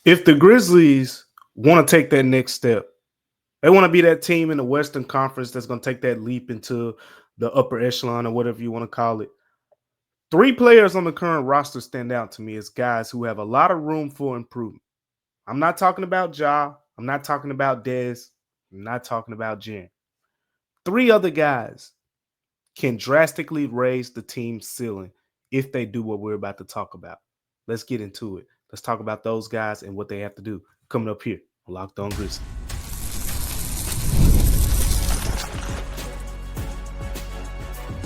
If the Grizzlies want to take that next step, they want to be that team in the Western Conference that's going to take that leap into the upper echelon or whatever you want to call it. Three players on the current roster stand out to me as guys who have a lot of room for improvement. I'm not talking about Ja. I'm not talking about Dez. I'm not talking about Jen. Three other guys can drastically raise the team's ceiling if they do what we're about to talk about. Let's get into it. Let's talk about those guys and what they have to do. Coming up here on Locked On Grizzlies.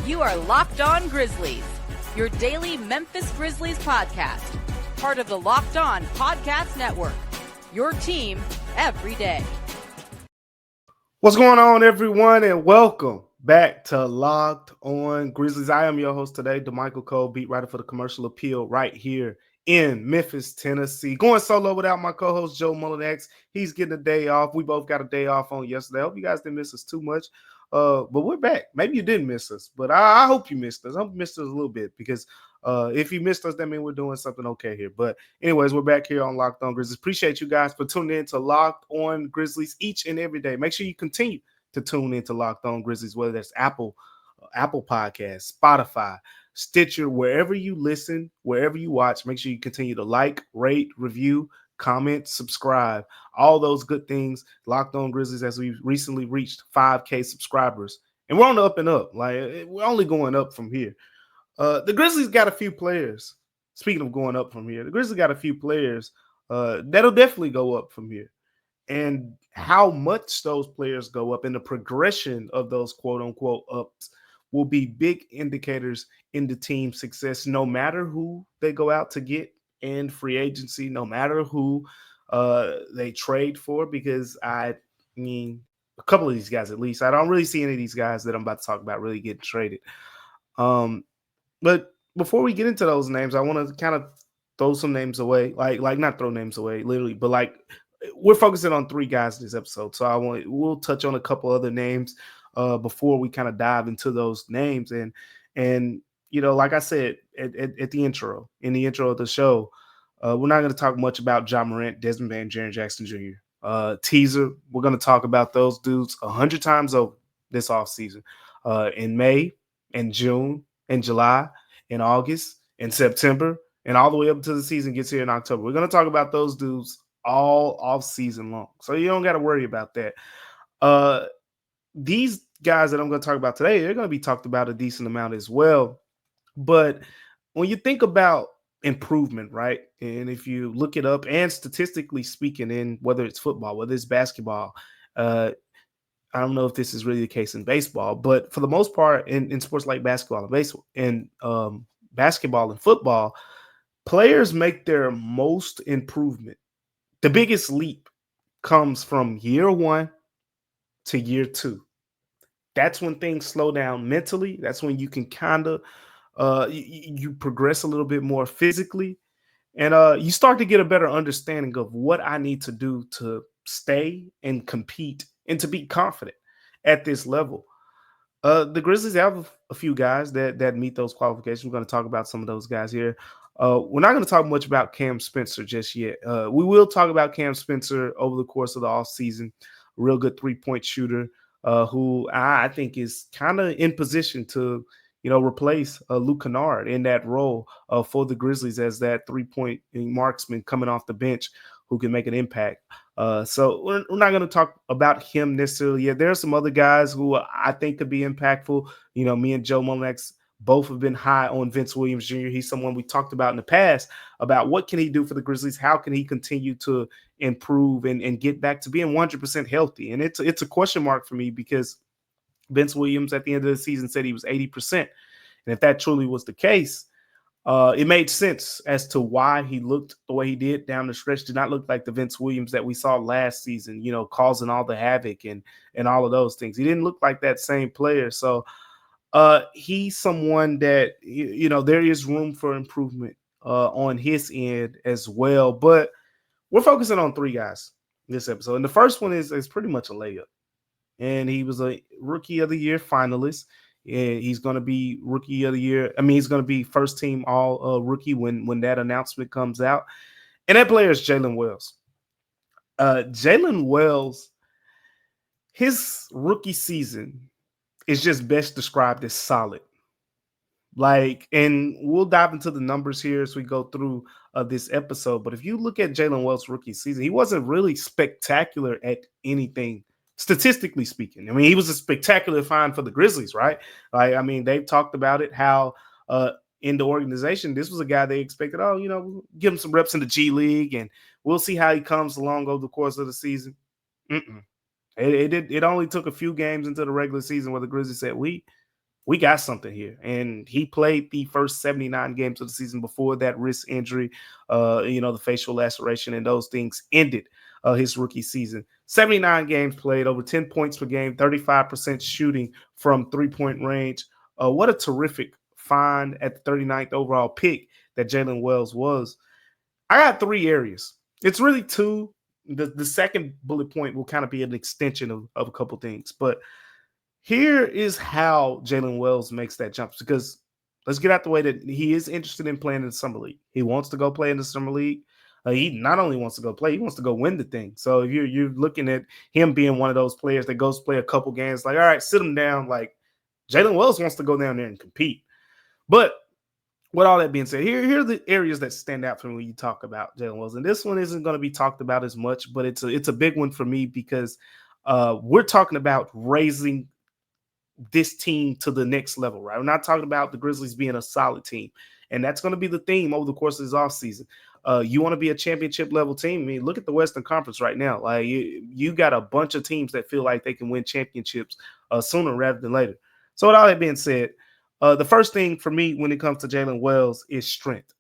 You are Locked On Grizzlies, your daily Memphis Grizzlies podcast, part of the Locked On Podcast Network, your team every day. What's going on, everyone, and welcome back to Locked On Grizzlies. I am your host today, Damichael Cole, beat writer for the Commercial Appeal right here in Memphis, Tennessee. Going solo without my co-host, Joe Mullinax. He's getting a day off. We both got a day off on yesterday. I hope you guys didn't miss us too much. But we're back. Maybe you didn't miss us, but I hope you missed us. I hope you missed us a little bit because if you missed us, that means we're doing something okay here. But anyways, we're back here on Locked On Grizzlies. Appreciate you guys for tuning in to Locked On Grizzlies each and every day. Make sure you continue to tune into Locked On Grizzlies, whether that's Apple Podcasts, Spotify, Stitcher, wherever you listen, wherever you watch. Make sure you continue to like, rate, review, comment, subscribe, all those good things. Locked On Grizzlies, as we've recently reached 5K subscribers, and we're on the up and up. Like, we're only going up from here. The Grizzlies got a few players. Speaking of going up from here, the Grizzlies got a few players that'll definitely go up from here. And how much those players go up and the progression of those quote unquote ups will be big indicators in the team's success, no matter who they go out to get in free agency, no matter who they trade for, because I mean, a couple of these guys at least, I don't really see any of these guys that I'm about to talk about really getting traded. But before we get into those names, I want to kind of throw some names away, like not throw names away, literally, but like we're focusing on three guys in this episode. So we'll touch on a couple other names before we kind of dive into those names. And you know, like I said at the intro, in the intro of the show, we're not going to talk much about Ja Morant, Desmond Bain, Jaren Jackson Jr. Teaser, we're going to talk about those dudes 100 times over this offseason. In May, in June, in July, in August, in September, and all the way up until the season gets here in October. We're going to talk about those dudes all off season long. So you don't got to worry about that. These guys that I'm going to talk about today, they're going to be talked about a decent amount as well. But when you think about improvement, right? And if you look it up, and statistically speaking, in whether it's football, whether it's basketball, I don't know if this is really the case in baseball, but for the most part, in sports like basketball and baseball and basketball and football, players make their most improvement. The biggest leap comes from year one to year two. That's when things slow down mentally. That's when you can kind of you progress a little bit more physically, and you start to get a better understanding of what I need to do to stay and compete and to be confident at this level. The Grizzlies have a few guys that meet those qualifications. We're going to talk about some of those guys here. We're not going to talk much about Cam Spencer just yet. We will talk about Cam Spencer over the course of the offseason. A real good three-point shooter who I think is kind of in position to, you know, replace Luke Kennard in that role for the Grizzlies as that three-point marksman coming off the bench who can make an impact. So we're not going to talk about him necessarily yet. There are some other guys who I think could be impactful. You know, me and Joe Mullinax both have been high on Vince Williams Jr. He's someone we talked about in the past about what can he do for the Grizzlies? How can he continue to improve and get back to being 100% healthy? And it's a question mark for me because Vince Williams at the end of the season said he was 80%. And if that truly was the case, it made sense as to why he looked the way he did down the stretch. Did not look like the Vince Williams that we saw last season, you know, causing all the havoc and all of those things. He didn't look like that same player. So he's someone that, you know, there is room for improvement on his end as well. But we're focusing on three guys this episode. And the first one is pretty much a layup. And he was a Rookie of the Year finalist. And he's going to be Rookie of the Year. I mean, he's going to be first team all rookie when that announcement comes out. And that player is Jaylen Wells. Jaylen Wells, his rookie season is just best described as solid. Like, and we'll dive into the numbers here as we go through this episode. But if you look at Jaylen Wells' rookie season, he wasn't really spectacular at anything, statistically speaking. I mean, he was a spectacular find for the Grizzlies, right? Like, I mean, they've talked about it, how in the organization, this was a guy they expected, give him some reps in the G League, and we'll see how he comes along over the course of the season. It only took a few games into the regular season where the Grizzlies said, we got something here. And he played the first 79 games of the season before that wrist injury, the facial laceration, and those things ended his rookie season. 79 games played, over 10 points per game, 35% shooting from three-point range. What a terrific find at the 39th overall pick that Jaylen Wells was. I got three areas. It's really two. The second bullet point will kind of be an extension of a couple things. But here is how Jaylen Wells makes that jump, because let's get out the way that he is interested in playing in the Summer League. He wants to go play in the Summer League. He not only wants to go play, he wants to go win the thing. So if you're looking at him being one of those players that goes play a couple games, like, all right, sit him down. Like, Jaylen Wells wants to go down there and compete. But with all that being said, here are the areas that stand out for me when you talk about Jaylen Wells. And this one isn't going to be talked about as much, but it's a big one for me, because we're talking about raising this team to the next level, right? We're not talking about the Grizzlies being a solid team. And that's going to be the theme over the course of this offseason. You want to be a championship level team. I mean, look at the Western Conference right now. Like, you got a bunch of teams that feel like they can win championships sooner rather than later. So with all that being said, the first thing for me when it comes to Jaylen Wells is strength.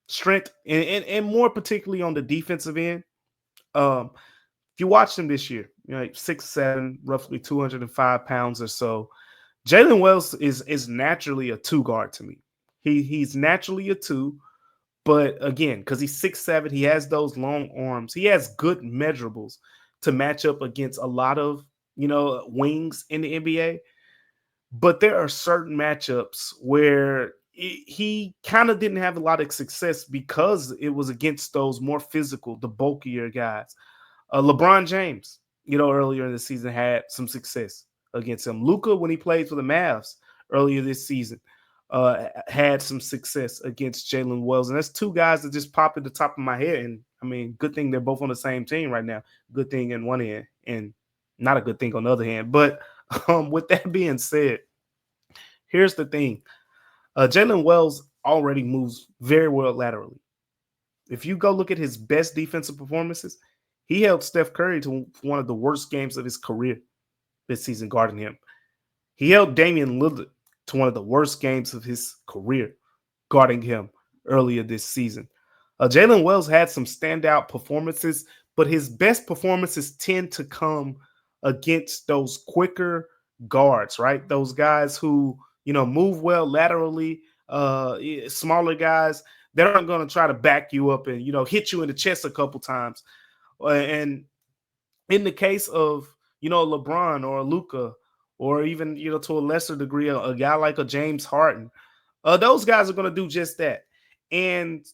Strength, and more particularly on the defensive end. If you watched him this year, 6'7", roughly 205 pounds or so. Jaylen Wells is naturally a two guard to me. He's naturally a two, but again, because he's 6'7", he has those long arms. He has good measurables to match up against a lot of wings in the NBA. But there are certain matchups where he kind of didn't have a lot of success because it was against those more physical, the bulkier guys. LeBron James, earlier in the season had some success against him. Luka, when he played for the Mavs earlier this season, had some success against Jaylen Wells. And that's two guys that just popped at the top of my head. And, I mean, good thing they're both on the same team right now. Good thing in one hand and not a good thing on the other hand. But with that being said, here's the thing. Jaylen Wells already moves very well laterally. If you go look at his best defensive performances, he held Steph Curry to one of the worst games of his career this season guarding him. He held Damian Lillard to one of the worst games of his career guarding him earlier this season. Jaylen Wells had some standout performances, but his best performances tend to come against those quicker guards, right? Those guys who, move well laterally, smaller guys. They're not going to try to back you up and, hit you in the chest a couple times. And in the case of, LeBron or Luka, or even, to a lesser degree, a guy like a James Harden, those guys are going to do just that. And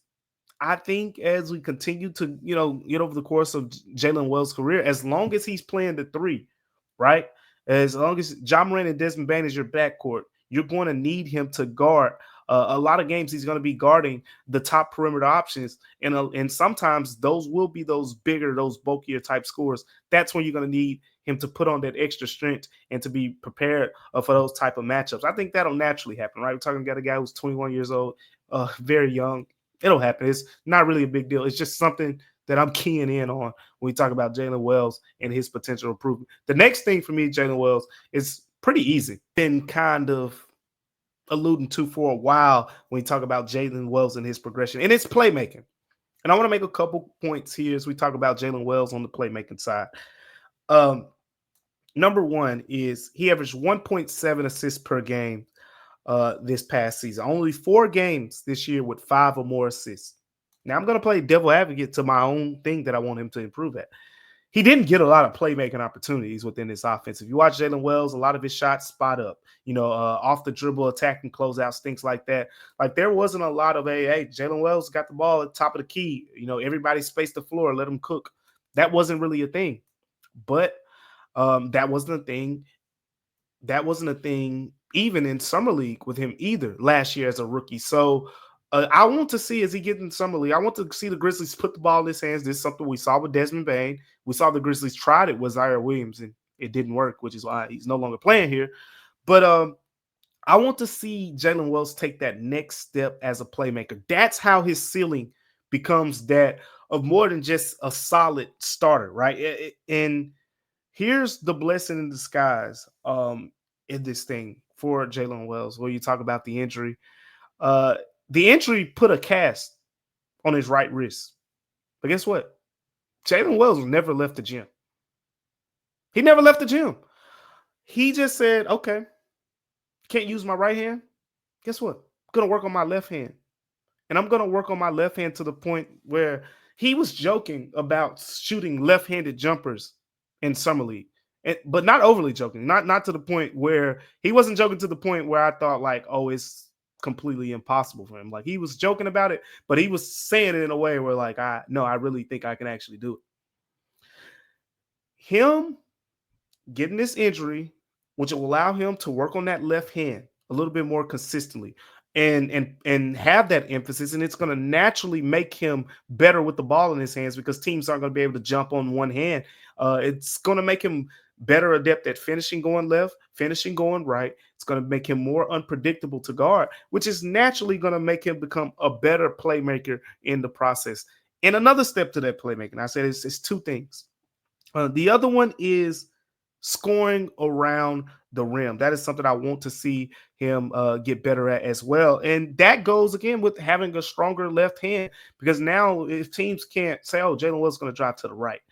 I think as we continue to, get over the course of Jaylen Wells' career, as long as he's playing the three, right? As long as Ja Morant and Desmond Bane is your backcourt, you're going to need him to guard. A lot of games he's going to be guarding the top perimeter options, and sometimes those will be those bigger, those bulkier type scorers. That's when you're going to need him to put on that extra strength and to be prepared for those type of matchups. I think that'll naturally happen, right? We're talking about a guy who's 21 years old, very young. It'll happen. It's not really a big deal. It's just something that I'm keying in on when we talk about Jaylen Wells and his potential improvement. The next thing for me, Jaylen Wells, is pretty easy. Been kind of alluding to for a while when we talk about Jaylen Wells and his progression, and it's playmaking. And I want to make a couple points here as we talk about Jaylen Wells on the playmaking side. Number one is he averaged 1.7 assists per game this past season. Only 4 games this year with 5 or more assists. Now I'm going to play devil advocate to my own thing that I want him to improve at. he didn't get a lot of playmaking opportunities within this offense. If you watch Jaylen Wells, a lot of his shots spot up, off the dribble, attacking closeouts, things like that. Like there wasn't a lot of, hey, Jaylen Wells got the ball at the top of the key. Everybody spaced the floor, let him cook. That wasn't really a thing. But that wasn't a thing. That wasn't a thing even in Summer League with him either last year as a rookie. So I want to see as he gets in Summer League, I want to see the Grizzlies put the ball in his hands. This is something we saw with Desmond Bane. We saw the Grizzlies tried it with Zaire Williams, and it didn't work, which is why he's no longer playing here. But I want to see Jaylen Wells take that next step as a playmaker. That's how his ceiling becomes that of more than just a solid starter, right? And here's the blessing in disguise in this thing for Jaylen Wells, where you talk about the injury. The injury put a cast on his right wrist. But guess what? Jaylen Wells never left the gym. He never left the gym. He just said, okay, can't use my right hand. Guess what? I'm going to work on my left hand. And I'm going to work on my left hand to the point where he was joking about shooting left-handed jumpers in Summer League. But not overly joking. Not to the point where he wasn't joking to the point where I thought like, oh, it's completely impossible for him. Like he was joking about it, but he was saying it in a way where like, I really think I can actually do it. Him getting this injury, which will allow him to work on that left hand a little bit more consistently and have that emphasis, and it's going to naturally make him better with the ball in his hands because teams aren't going to be able to jump on one hand. It's going to make him better adept at finishing going left, finishing going right. It's going to make him more unpredictable to guard, which is naturally going to make him become a better playmaker in the process. And another step to that playmaking, I said it's two things. The other one is scoring around the rim. That is something I want to see him get better at as well. And that goes again with having a stronger left hand, because now if teams can't say, oh, Jaylen Wells is going to drive to the right,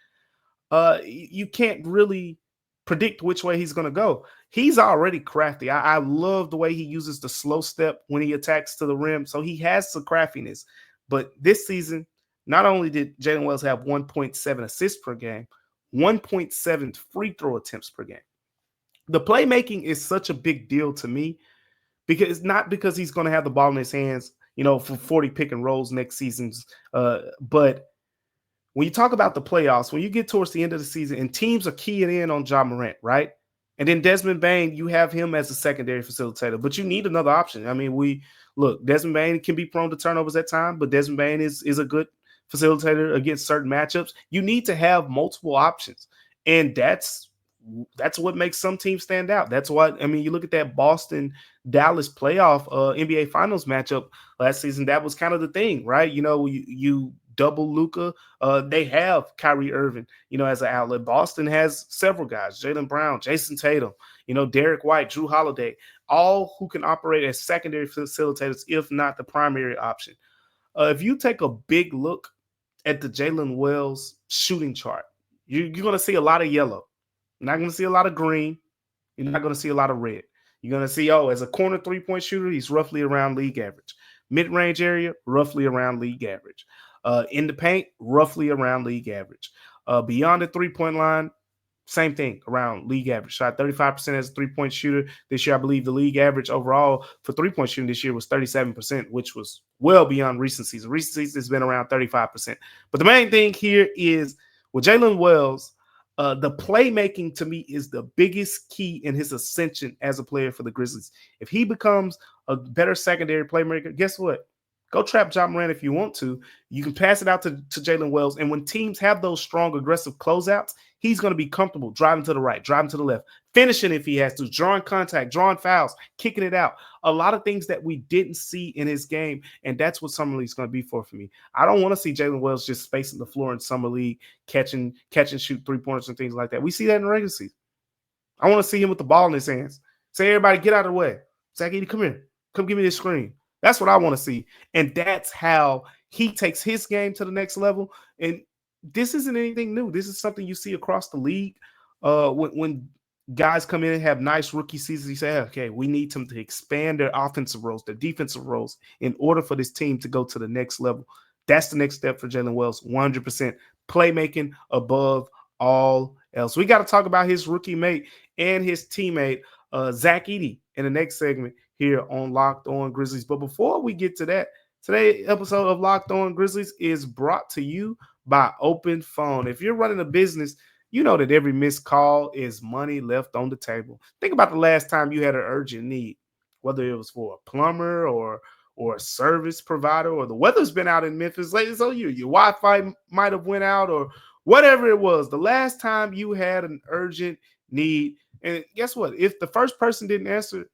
you can't really predict which way he's going to go. He's already crafty. I love the way he uses the slow step when he attacks to the rim. So he has some craftiness. But this season, not only did Jaylen Wells have 1.7 assists per game, 1.7 free throw attempts per game. The playmaking is such a big deal to me because it's not because he's going to have the ball in his hands, for 40 pick and rolls next season's. But when you talk about the playoffs, when you get towards the end of the season and teams are keying in on Ja Morant, right? And then Desmond Bane, you have him as a secondary facilitator, but you need another option. I mean, Desmond Bane can be prone to turnovers at times, but Desmond Bane is a good facilitator against certain matchups. You need to have multiple options. And that's what makes some teams stand out. That's what, you look at that Boston-Dallas playoff NBA Finals matchup last season. That was kind of the thing, right? You double Luka. They have Kyrie Irving, as an outlet. Boston has several guys, Jaylen Brown, Jason Tatum, Derek White, Drew Holiday, all who can operate as secondary facilitators, if not the primary option. If you take a big look at the Jaylen Wells shooting chart, you're going to see a lot of yellow. You're not going to see a lot of green. You're not going to see a lot of red. You're going to see, as a corner three-point shooter, he's roughly around league average. Mid-range area, roughly around league average. In the paint, roughly around league average. Beyond the three-point line, same thing, around league average. Shot 35% as a three-point shooter. This year, I believe the league average overall for three-point shooting this year was 37%, which was well beyond recent season. Recent season has been around 35%. But the main thing here is with Jaylen Wells, the playmaking to me is the biggest key in his ascension as a player for the Grizzlies. If he becomes a better secondary playmaker, guess what? Go trap Ja Morant if you want to. You can pass it out to Jaylen Wells. And when teams have those strong, aggressive closeouts, he's going to be comfortable driving to the right, driving to the left, finishing if he has to, drawing contact, drawing fouls, kicking it out. A lot of things that we didn't see in his game, and that's what Summer League is going to be for me. I don't want to see Jaylen Wells just spacing the floor in Summer League, catch and shoot three-pointers and things like that. We see that in the regular season. I want to see him with the ball in his hands. Say, everybody, get out of the way. Zach Edey, come here. Come give me this screen. That's what I want to see. And that's how he takes his game to the next level. And this isn't anything new. This is something you see across the league. When guys come in and have nice rookie seasons, you say, okay, we need them to expand their offensive roles, their defensive roles in order for this team to go to the next level. That's the next step for Jaylen Wells, 100%. Playmaking above all else. We got to talk about his rookie mate and his teammate, Zach Edey, in the next segment here on Locked On Grizzlies. But before we get to that, today's episode of Locked On Grizzlies is brought to you by OpenPhone. If you're running a business, you know that every missed call is money left on the table. Think about the last time you had an urgent need, whether it was for a plumber or a service provider, or the weather's been out in Memphis lately, so your Wi-Fi might have went out, or whatever it was. The last time you had an urgent need, and guess what? If the first person didn't answer,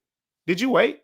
did you wait?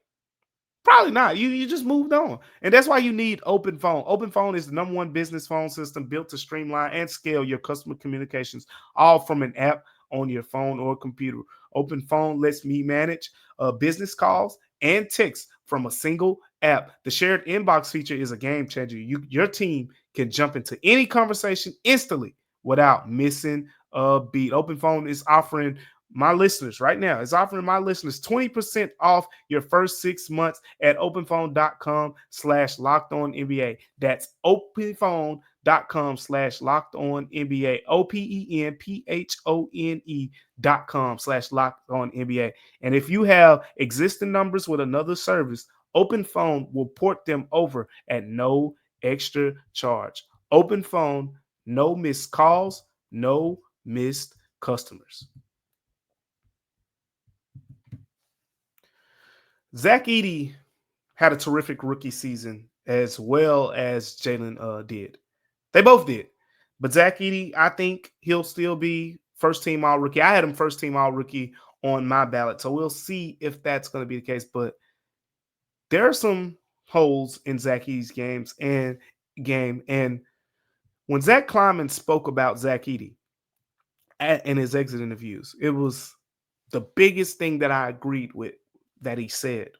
Probably not. You just moved on. And that's why you need OpenPhone. OpenPhone is the #1 business phone system built to streamline and scale your customer communications, all from an app on your phone or computer. OpenPhone lets me manage business calls and texts from a single app. The shared inbox feature is a game changer. Your team can jump into any conversation instantly without missing a beat. OpenPhone is offering my listeners right now, it's offering my listeners 20% off your first 6 months at openphone.com/lockedonnba. That's openphone.com/lockedonnba. openphone.com/lockedonnba. And if you have existing numbers with another service, OpenPhone will port them over at no extra charge. OpenPhone, no missed calls, no missed customers. Zach Edey had a terrific rookie season as well as Jaylen did. They both did. But Zach Edey, I think he'll still be first-team All-Rookie. I had him first-team All-Rookie on my ballot, so we'll see if that's going to be the case. But there are some holes in Zach Edey's game. And when Zach Kleiman spoke about Zach Edey in his exit interviews, it was the biggest thing that I agreed with that he said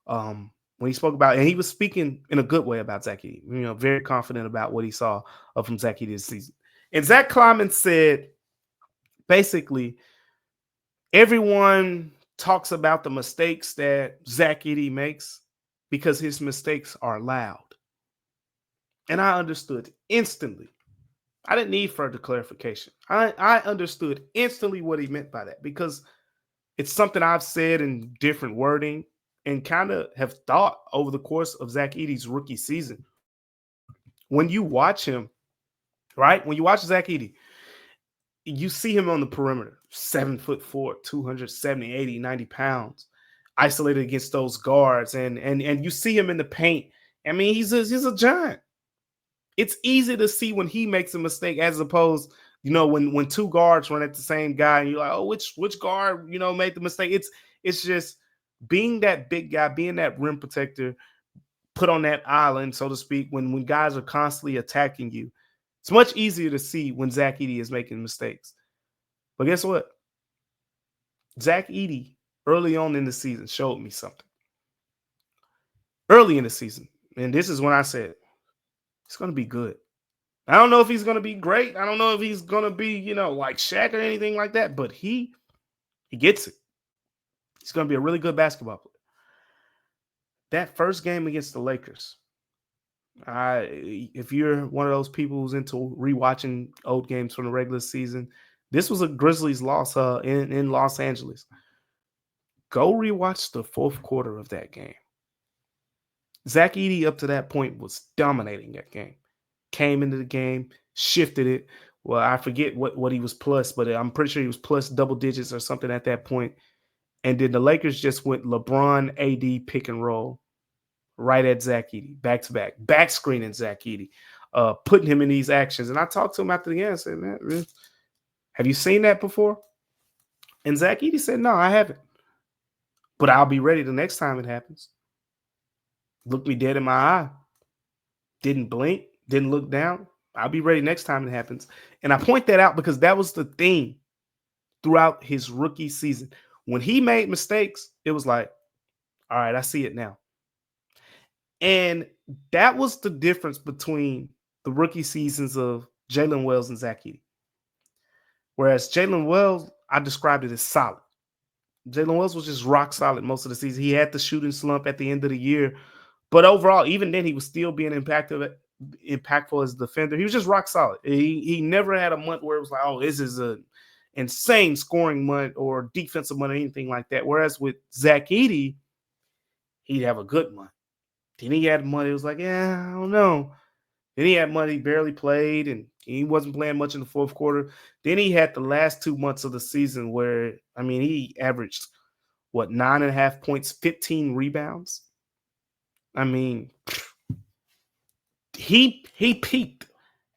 when he spoke about, and he was speaking in a good way about Zach Edey, very confident about what he saw from Zach Edey this season. And Zach Kleiman said, basically, everyone talks about the mistakes that Zach Edey makes because his mistakes are loud. And I understood instantly. I didn't need further clarification. I understood instantly what he meant by that, because it's something I've said in different wording and kind of have thought over the course of Zach Edey's rookie season. When you watch him, right? When you watch Zach Edey, you see him on the perimeter, 7'4", 270, 80, 90 pounds, isolated against those guards. And you see him in the paint. I mean, he's a giant. It's easy to see when he makes a mistake as opposed, when two guards run at the same guy and you're like, oh, which guard, made the mistake. It's just being that big guy, being that rim protector, put on that island, so to speak, when guys are constantly attacking you. It's much easier to see when Zach Edey is making mistakes. But guess what? Zach Edey, early on in the season, showed me something. Early in the season, and this is when I said, it's going to be good. I don't know if he's going to be great. I don't know if he's going to be, like Shaq or anything like that, but he gets it. He's going to be a really good basketball player. That first game against the Lakers, if you're one of those people who's into rewatching old games from the regular season, this was a Grizzlies loss in Los Angeles. Go rewatch the fourth quarter of that game. Zach Edey up to that point was dominating that game. Came into the game, shifted it. Well, I forget what he was plus, but I'm pretty sure he was plus double digits or something at that point. And then the Lakers just went LeBron, AD pick and roll right at Zach Edey, back-to-back, back screening Zach Edey, putting him in these actions. And I talked to him after the game and said, man, really? Have you seen that before? And Zach Edey said, no, I haven't. But I'll be ready the next time it happens. Looked me dead in my eye. Didn't blink, didn't look down. I'll be ready next time it happens. And I point that out because that was the theme throughout his rookie season. When he made mistakes, it was like, all right, I see it now. And that was the difference between the rookie seasons of Jaylen Wells and Zach Edey. Whereas Jaylen Wells, I described it as solid. Jaylen Wells was just rock solid most of the season. He had the shooting slump at the end of the year. But overall, even then, he was still being impacted impactful as a defender. He was just rock solid. He never had a month where it was like, oh, this is a insane scoring month or defensive month or anything like that. Whereas with Zach Edey, he'd have a good month. Then he had money. It was like, yeah, I don't know. Then he had money, barely played, and he wasn't playing much in the fourth quarter. Then he had the last 2 months of the season where, I mean, he averaged, 9.5 points, 15 rebounds. I mean, he peaked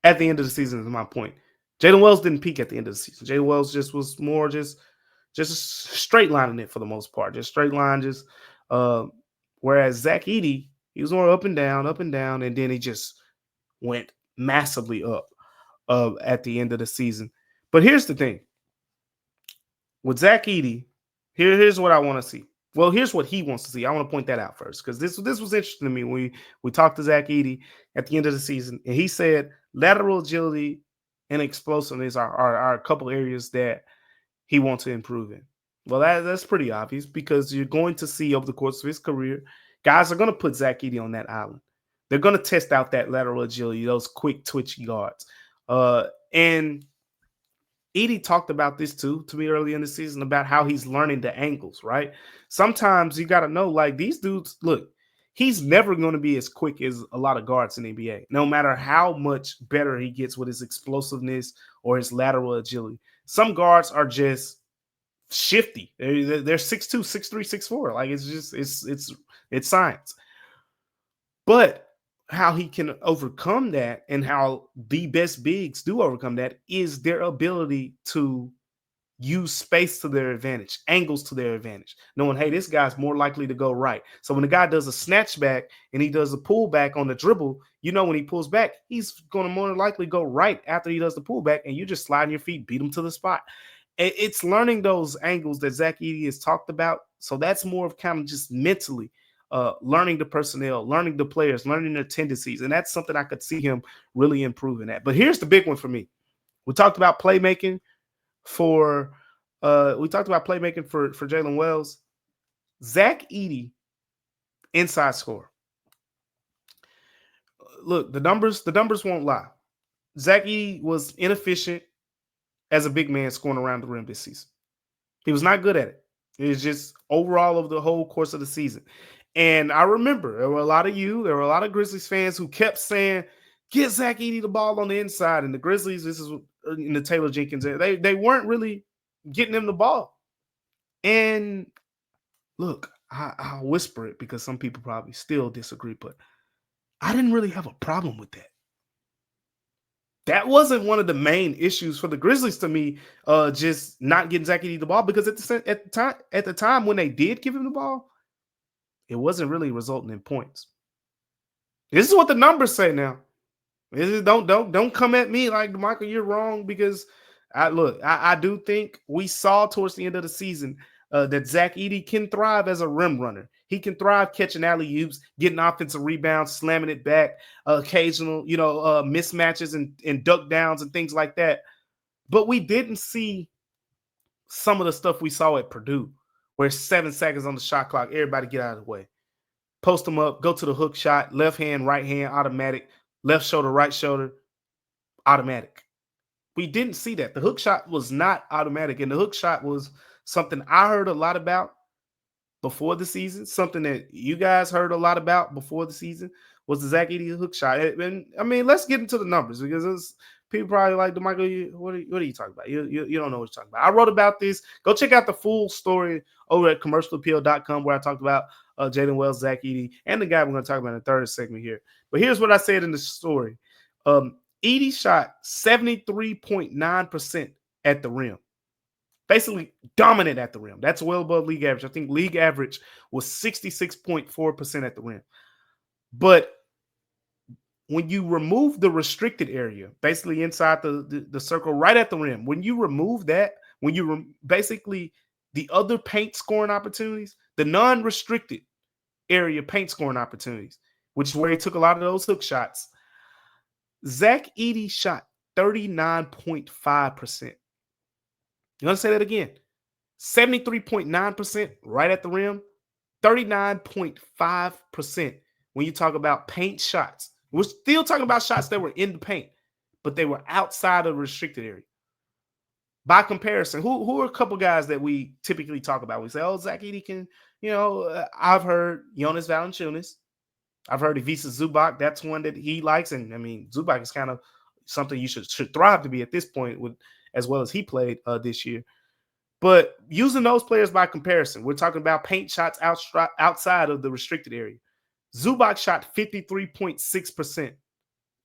at the end of the season, is my point. Jaylen Wells didn't peak at the end of the season. Jaylen Wells just was more just straight lining it for the most part. Just straight line, whereas Zach Edey, he was more up and down, and then he just went massively up at the end of the season. But here's the thing. With Zach Edey, here's what I want to see. Well, here's what he wants to see. I want to point that out first because this was interesting to me when we talked to Zach Edey at the end of the season, and he said lateral agility and explosiveness are a couple areas that he wants to improve in. Well, that's pretty obvious because you're going to see over the course of his career, guys are going to put Zach Edey on that island. They're going to test out that lateral agility, those quick twitchy guards. And Edey talked about this too to me early in the season about how he's learning the angles, right? Sometimes you got to know, like, these dudes, look, he's never going to be as quick as a lot of guards in the NBA, no matter how much better he gets with his explosiveness or his lateral agility. Some guards are just shifty. They're 6'2", 6'3", 6'4". Like, it's just, it's science. But how he can overcome that and how the best bigs do overcome that is their ability to use space to their advantage, angles to their advantage, knowing, hey, this guy's more likely to go right. So when the guy does a snatch back and he does a pullback on the dribble, when he pulls back, he's going to more likely go right after he does the pullback, and you just slide your feet, beat him to the spot. It's learning those angles that Zach Edey has talked about. So that's more of kind of just mentally learning the personnel, learning the players, learning their tendencies. And that's something I could see him really improving at. But here's the big one for me. We talked about playmaking for Jaylen Wells. Zach Edey, inside score. Look, the numbers won't lie. Zach Edey was inefficient as a big man scoring around the rim this season. He was not good at it. It was just overall over the whole course of the season. And I remember there were a lot of Grizzlies fans who kept saying, get Zach Edey the ball on the inside. And the Grizzlies, this is in the Taylor Jenkins, they weren't really getting him the ball. And look, I'll whisper it because some people probably still disagree, but I didn't really have a problem with that. That wasn't one of the main issues for the Grizzlies to me, just not getting Zach Edey the ball, because at the time when they did give him the ball, it wasn't really resulting in points. This is what the numbers say now. Don't come at me like, Michael, you're wrong, because I do think we saw towards the end of the season that Zach Edey can thrive as a rim runner. He can thrive catching alley-oops, getting offensive rebounds, slamming it back, occasional, mismatches and duck downs and things like that. But we didn't see some of the stuff we saw at Purdue, where 7 seconds on the shot clock, everybody get out of the way. Post them up, go to the hook shot, left hand, right hand, automatic, left shoulder, right shoulder, automatic. We didn't see that. The hook shot was not automatic, and the hook shot was something I heard a lot about before the season, something that you guys heard a lot about before the season, was the Zach Edey hook shot. And I mean, let's get into the numbers, because people probably like, Damichael, what are you talking about? You don't know what you're talking about. I wrote about this. Go check out the full story over at commercialappeal.com, where I talked about Jaylen Wells, Zach Edey, and the guy we're going to talk about in the third segment here. But here's what I said in the story. Edey shot 73.9% at the rim. Basically dominant at the rim. That's well above league average. I think league average was 66.4% at the rim. But when you remove the restricted area, basically inside the circle right at the rim, when you remove that, basically the other paint scoring opportunities, the non-restricted area paint scoring opportunities, which is where he took a lot of those hook shots, Zach Edey shot 39.5%. You want to say that again? 73.9% right at the rim, 39.5% when you talk about paint shots. We're still talking about shots that were in the paint, but they were outside of the restricted area. By comparison, who are a couple guys that we typically talk about? We say, oh, Zach Edey can, I've heard Jonas Valanciunas. I've heard Ivica Zubac. That's one that he likes. And, I mean, Zubac is kind of something you should thrive to be at this point, with as well as he played this year. But using those players by comparison, we're talking about paint shots outside of the restricted area. Zubac shot 53.6%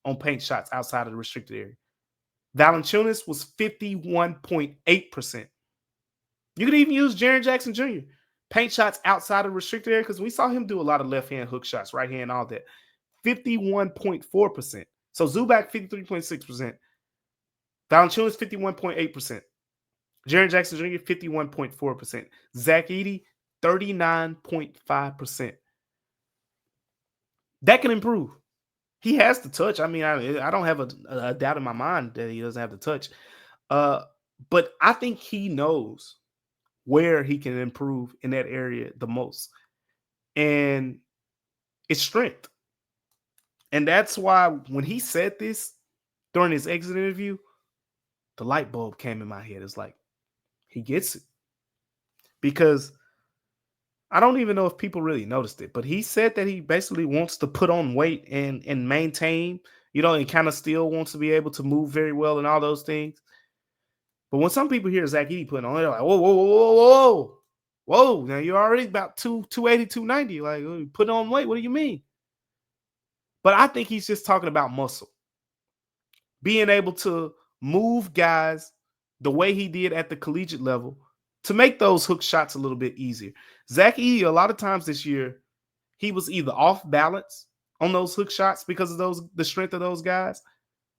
on paint shots outside of the restricted area. Valanciunas was 51.8%. You could even use Jaren Jackson Jr. Paint shots outside of restricted area, because we saw him do a lot of left-hand hook shots, right hand, all that. 51.4%. So Zubac, 53.6%. Valanciunas, 51.8%. Jaren Jackson Jr., 51.4%. Zach Edey, 39.5%. That can improve. He has the touch. I mean, I don't have a doubt in my mind that he doesn't have the touch. But I think he knows where he can improve in that area the most. And it's strength. And that's why when he said this during his exit interview, the light bulb came in my head. It's like, he gets it. Because I don't even know if people really noticed it, but he said that he basically wants to put on weight and maintain, and kind of still wants to be able to move very well and all those things. But when some people hear Zach Edey putting on, they're like, whoa. Now you're already about 280, 290. Like, put on weight. What do you mean? But I think he's just talking about muscle. Being able to move guys the way he did at the collegiate level to make those hook shots a little bit easier. Zach Edey, a lot of times this year, he was either off balance on those hook shots because of the strength of those guys,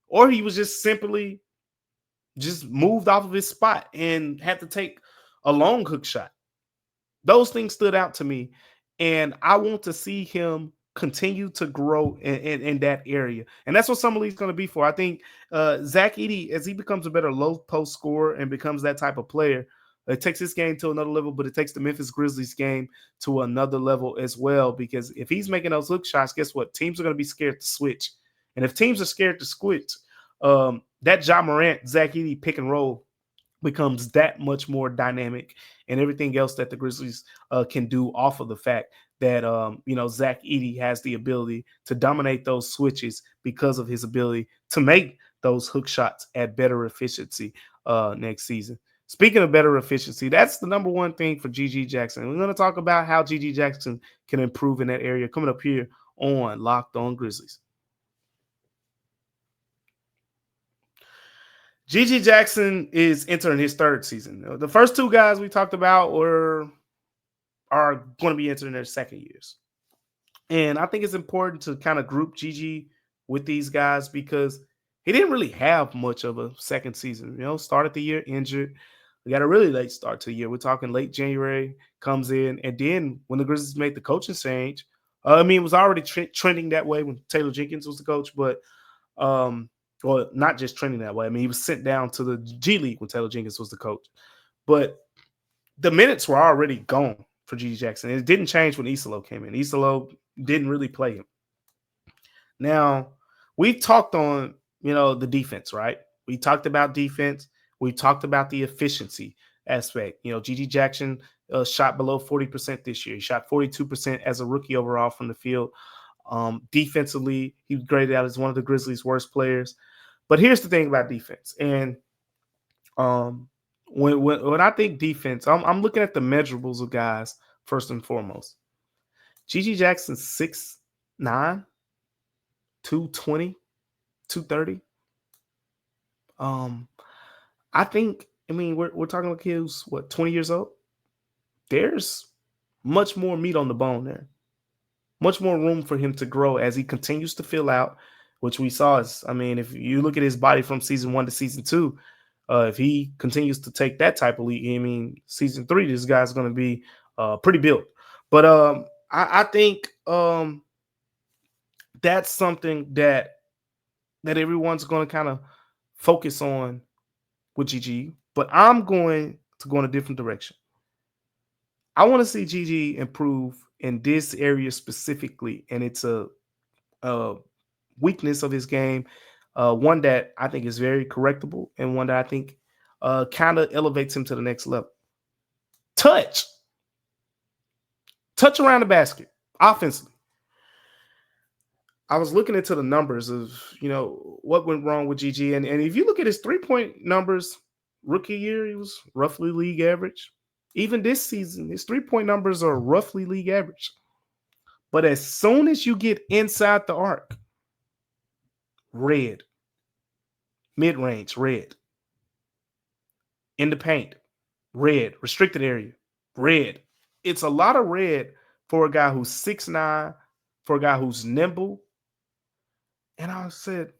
or he was just simply moved off of his spot and had to take a long hook shot. Those things stood out to me, and I want to see him continue to grow in that area. And that's what Summer League's going to be for. I think Zach Edey, as he becomes a better low post scorer and becomes that type of player, it takes this game to another level, but it takes the Memphis Grizzlies game to another level as well, because if he's making those hook shots, guess what? Teams are going to be scared to switch. And if teams are scared to switch, that Ja Morant, Zach Edey pick and roll becomes that much more dynamic, and everything else that the Grizzlies can do off of the fact that, Zach Edey has the ability to dominate those switches because of his ability to make those hook shots at better efficiency next season. Speaking of better efficiency, that's the number one thing for GG Jackson. We're going to talk about how GG Jackson can improve in that area coming up here on Locked On Grizzlies. GG Jackson is entering his third season. The first two guys we talked about are going to be entering their second years. And I think it's important to kind of group GG with these guys because he didn't really have much of a second season. Started the year injured. We got a really late start to the year. We're talking late January, comes in. And then when the Grizzlies made the coaching change, it was already trending that way when Taylor Jenkins was the coach, but well, not just trending that way. He was sent down to the G League when Taylor Jenkins was the coach. But the minutes were already gone for GG Jackson. It didn't change when Isolo came in. Isolo didn't really play him. Now, we've talked on, the defense, right? We talked about defense. We talked about the efficiency aspect. GG Jackson shot below 40% this year. He shot 42% as a rookie overall from the field. Defensively, he was graded out as one of the Grizzlies' worst players. But here's the thing about defense. And when I think defense, I'm looking at the measurables of guys first and foremost. GG Jackson 6'9", 220, 230. I think, we're talking about kids, 20 years old? There's much more meat on the bone there. Much more room for him to grow as he continues to fill out, which we saw is, if you look at his body from season 1 to season 2, if he continues to take that type of league, season 3, this guy's going to be pretty built. But I think that's something that everyone's going to kind of focus on with GG. But I'm going to go in a different direction. I want to see GG improve in this area specifically, and it's weakness of his game, one that I think is very correctable and one that I think kind of elevates him to the next level. Touch around the basket offensively. I was looking into the numbers of, what went wrong with GG. And if you look at his 3-point numbers, rookie year, he was roughly league average. Even this season, his 3-point numbers are roughly league average. But as soon as you get inside the arc, red. Mid-range, red. In the paint, red. Restricted area, red. It's a lot of red for a guy who's 6'9", for a guy who's nimble. And I said,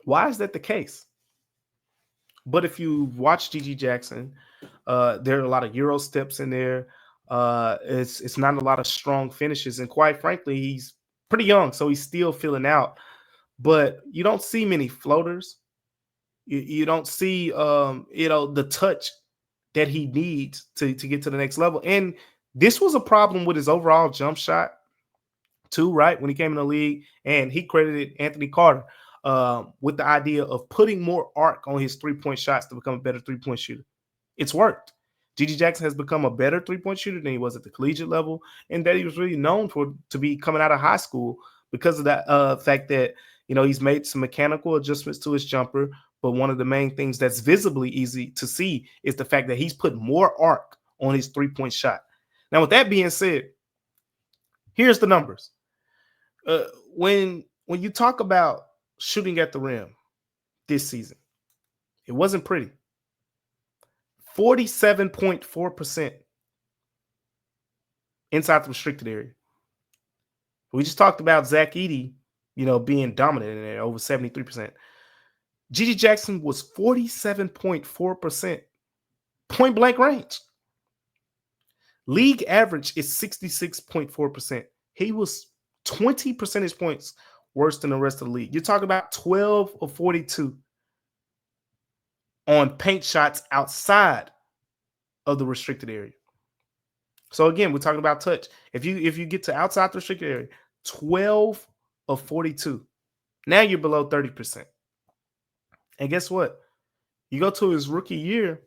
why is that the case? But if you watch GG Jackson, there are a lot of Euro steps in there. It's not a lot of strong finishes. And quite frankly, he's pretty young, so he's still filling out. But you don't see many floaters. You don't see, the touch that he needs to get to the next level. And this was a problem with his overall jump shot too, right? When he came in the league, and he credited Anthony Carter with the idea of putting more arc on his 3-point shots to become a better 3-point shooter. It's worked. GG Jackson has become a better 3-point shooter than he was at the collegiate level, and that he was really known for to be coming out of high school because of that fact that, he's made some mechanical adjustments to his jumper. But one of the main things that's visibly easy to see is the fact that he's put more arc on his 3-point shot. Now, with that being said, here's the numbers. When you talk about shooting at the rim this season, it wasn't pretty. 47.4% inside the restricted area. We just talked about Zach Edey, being dominant in there, over 73%. GG Jackson was 47.4% point blank range. League average is 66.4%. He was 20 percentage points worse than the rest of the league. You're talking about 12 of 42 on paint shots outside of the restricted area. So again, we're talking about touch. If you get to outside the restricted area, 12 of 42. Now you're below 30%. And guess what? You go to his rookie year,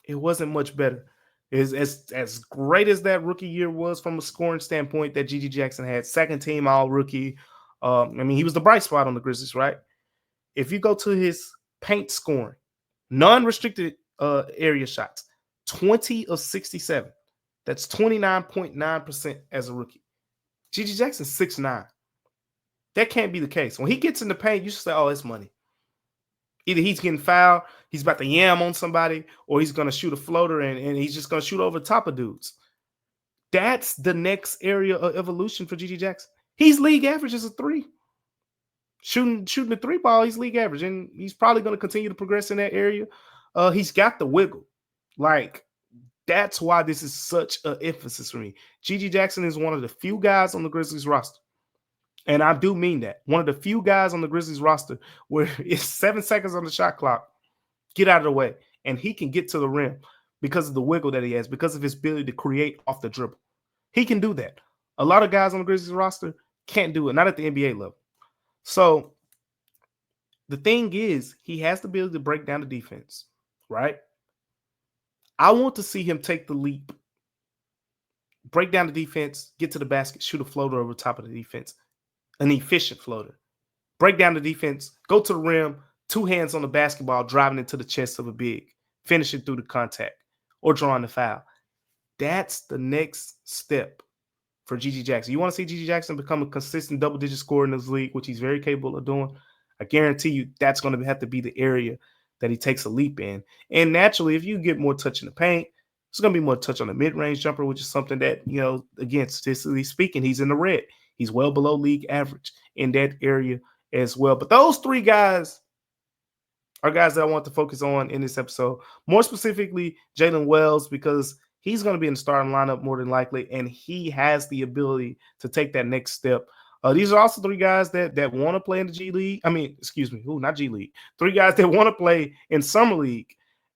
it wasn't much better. As great as that rookie year was from a scoring standpoint that GG Jackson had, second team all rookie. He was the bright spot on the Grizzlies, right? If you go to his paint scoring, non-restricted area shots, 20 of 67. That's 29.9% as a rookie. GG Jackson 6'9". That can't be the case. When he gets in the paint, you should say, oh, it's money. Either he's getting fouled, he's about to yam on somebody, or he's going to shoot a floater and he's just going to shoot over the top of dudes. That's the next area of evolution for GG Jackson. He's league average as a 3. Shooting the 3 ball, he's league average, and he's probably going to continue to progress in that area. He's got the wiggle. That's why this is such an emphasis for me. GG Jackson is one of the few guys on the Grizzlies roster, and I do mean that, one of the few guys on the Grizzlies roster where it's 7 seconds on the shot clock, get out of the way, and he can get to the rim because of the wiggle that he has, because of his ability to create off the dribble. He can do that. A lot of guys on the Grizzlies roster can't do it, not at the NBA level. So the thing is, he has the ability to break down the defense, right? I want to see him take the leap, break down the defense, get to the basket, shoot a floater over top of the defense, an efficient floater. Break down the defense, go to the rim, 2 hands on the basketball, driving into the chest of a big, finishing through the contact, or drawing the foul. That's the next step for GG Jackson. You want to see GG Jackson become a consistent double-digit scorer in this league, which he's very capable of doing. I guarantee you that's going to have to be the area that he takes a leap in. And naturally, if you get more touch in the paint, there's going to be more touch on the mid-range jumper, which is something that, again, statistically speaking, he's in the red. He's well below league average in that area as well. But those 3 guys are guys that I want to focus on in this episode. More specifically, Jaylen Wells, because he's going to be in the starting lineup more than likely, and he has the ability to take that next step. These are also 3 guys that want to play in the G League. Not G League. 3 guys that want to play in Summer League.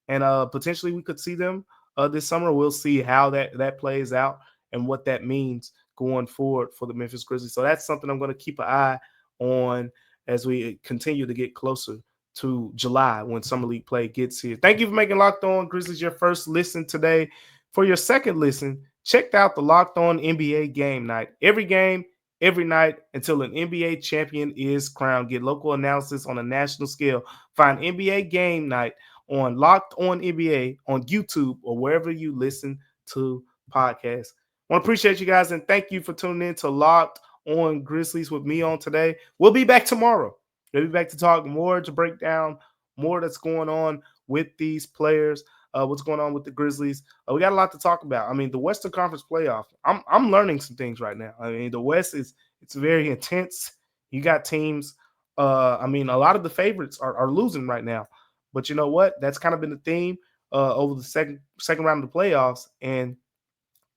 And potentially we could see them this summer. We'll see how that plays out and what that means going forward for the Memphis Grizzlies. So that's something I'm going to keep an eye on as we continue to get closer to July when Summer League play gets here. Thank you for making Locked On Grizzlies your first listen today. For your second listen, check out the Locked On NBA Game Night. Every game, every night until an NBA champion is crowned. Get local analysis on a national scale. Find NBA Game Night on Locked On NBA on YouTube or wherever you listen to podcasts. I want to appreciate you guys and thank you for tuning in to Locked On Grizzlies with me on today. We'll be back tomorrow. We'll be back to talk more, to break down more that's going on with these players, what's going on with the Grizzlies. We got a lot to talk about. I mean, the Western Conference playoff, I'm learning some things right now. I mean, the West it's very intense. You got teams. I mean, a lot of the favorites are losing right now. But you know what? That's kind of been the theme over the second round of the playoffs. And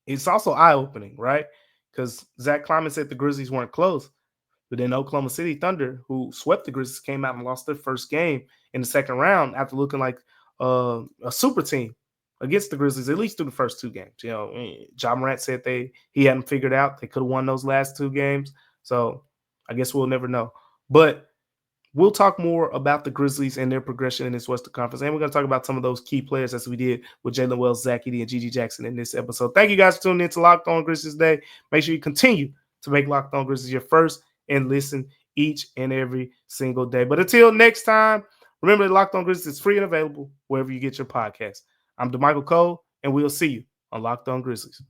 it's also eye-opening, right? Because Zach Kleiman said the Grizzlies weren't close. But then Oklahoma City Thunder, who swept the Grizzlies, came out and lost their first game in the second round after looking like a super team against the Grizzlies, at least through the first two games. You know, Ja Morant said he hadn't figured out. They could have won those last two games. So I guess we'll never know. But we'll talk more about the Grizzlies and their progression in this Western Conference. And we're going to talk about some of those key players as we did with Jaylen Wells, Zach Edey, and GG Jackson in this episode. Thank you guys for tuning in to Locked On Grizzlies today. Make sure you continue to make Locked On Grizzlies your first and listen each and every single day. But until next time, remember that Locked On Grizzlies is free and available wherever you get your podcasts. I'm Damichael Cole, and we'll see you on Locked On Grizzlies.